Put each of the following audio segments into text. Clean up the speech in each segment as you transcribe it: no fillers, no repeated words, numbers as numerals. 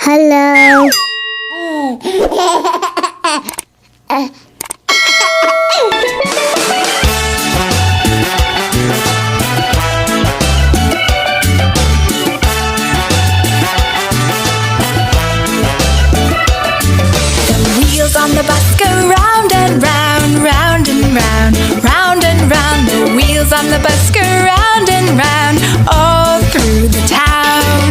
Hello. On the bus go round and round, round and round, round and round. The wheels on the bus go round and round, all through the town.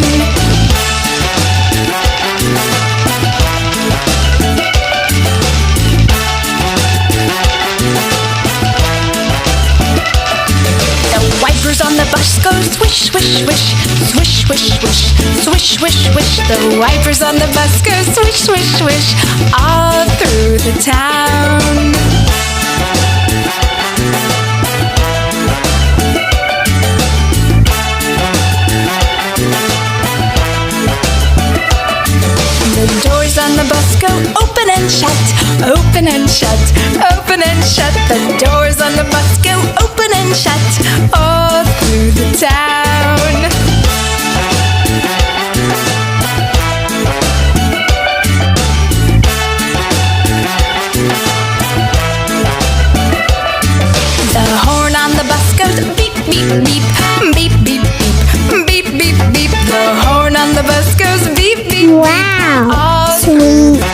The wipers on the bus go swish, swish, swish, swish, swish, swish, swish, swish, swish. The wipers on the bus go swish, swish, swish, all through the town. The doors on the bus go open and shut, open and shut, open and shut. The doors on the bus go open and shut, all through the town. The horn on the bus goes beep, beep, beep, beep, beep, beep, beep, beep, beep. The horn on the bus goes beep, beep, beep. Wow. All Sweet.